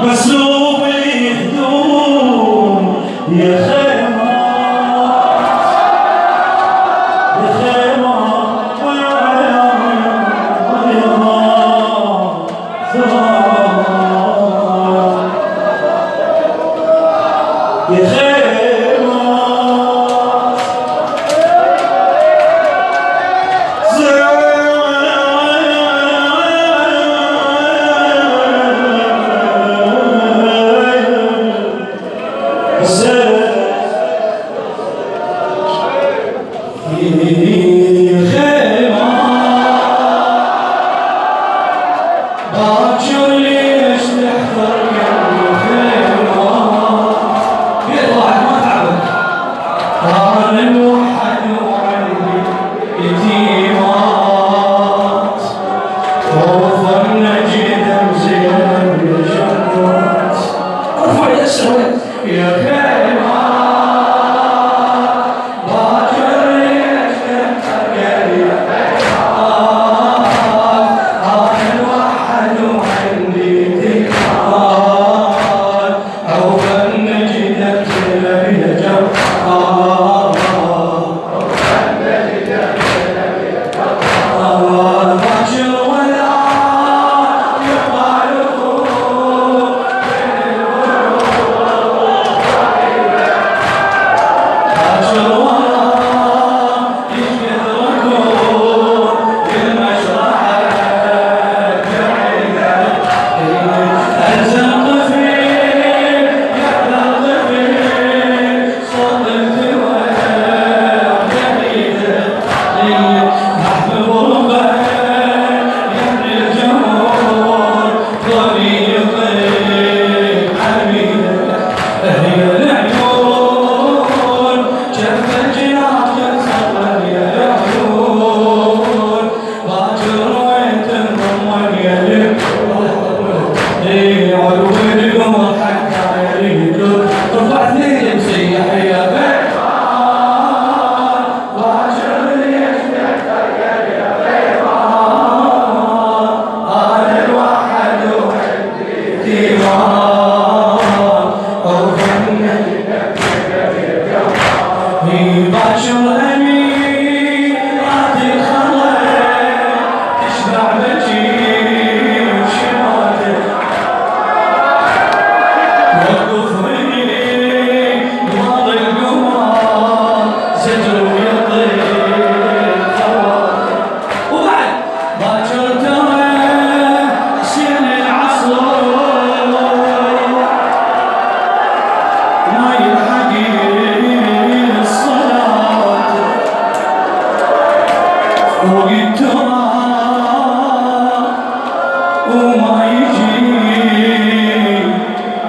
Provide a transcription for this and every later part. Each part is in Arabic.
مسلوب الهدوم يا خيمة يا خيمة يا خيمة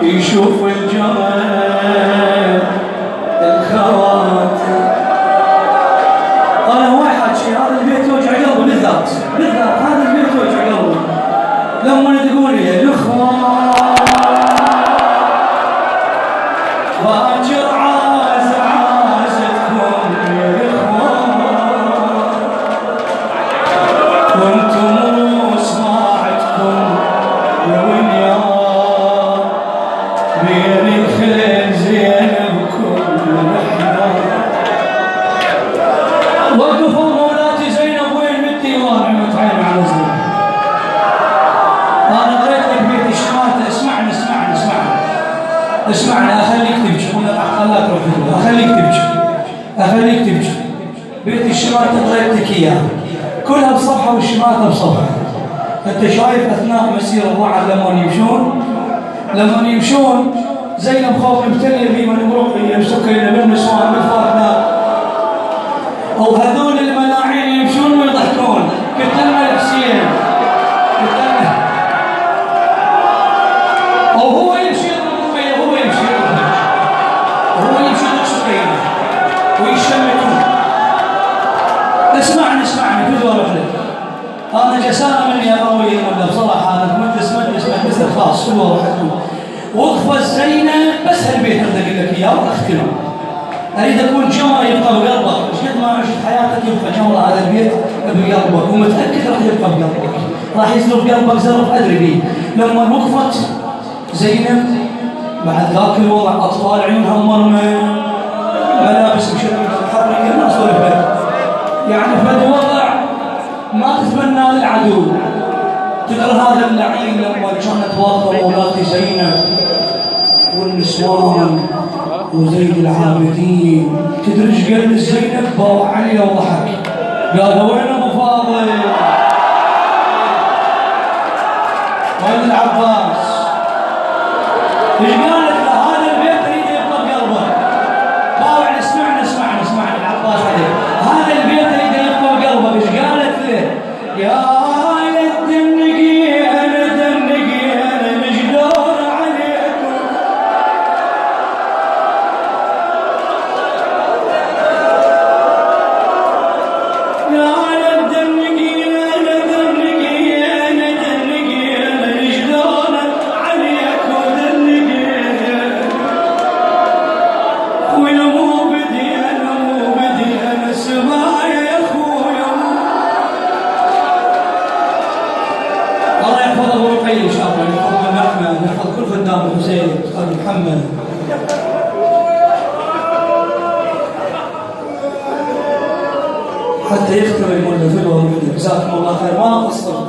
يشوف الجمال الخواتم. انا واحد شيء هذا البيت وجع قلبي بالذات هذا البيت وجع قلبي لما تقول يا الاخوان واجر عازتكم يا الاخوان وانتم صناعتكم يا وليان بين الخيل زينبكم ونحن وقفوا مولاتي زينب وين من الديوان عمت عين على زينب. انا قريت لك بيت الشماتة اسمعني اخليك تبكي ولا خلاك تروح اخليك تبكي بيت الشماتة قريت لك اياه كلها بصفحة والشماتة بصفحة. انت شايف اثناء مسير الرعد لما يمشون زينب خوف مبتليه بي من يروح يمسكين بالنسوان بالفاطمه او هذول الملاعين يمشون ويضحكون. قلت لنا الحسين او هو يمشي هو يمشي سكينه ويشمتون. اسمعني بدو اروح لك انا جسامه مني ابوي ولا بصراحه انا مثل خاص هو وحده وقفه زينه بس هالبيت هذا اقول لك اياه واختمه اريد اكون جمره يبقى بقلبك، ايش قد ما عشت حياتك يبقى جمره هذا البيت بقلبك، ومتاكد راح يبقى بقلبك، راح يزرف قلبك زرف ادري بيه. لما وقفت زينب بعد ذاك الوضع، اطفال عيونها مرمى، ملابس مشرفه محرقه، ما اسولف لك، يعني في وضع ما تتمنى للعدو. تقرا هذا اللعين لما كانت واقفه مولاتي زينب والنسوان وزيد العابدين، تدري ايش قال زينب؟ باوع عليها وضحك، قال وين ابو فاضل؟ وين العباس؟ ايش قالت له؟ هذا البيت اريد يبقى بقلبك. باوع اسمعني العباس عليه، هذا البيت اريد يبقى بقلبك. ايش قالت له؟ يا ان شاء الله نحفظ من احمد، نحفظ كل خدام الحسين خالد محمد. حتى يختم المولد في الورد. جزاكم الله خير، ما قصرتوا.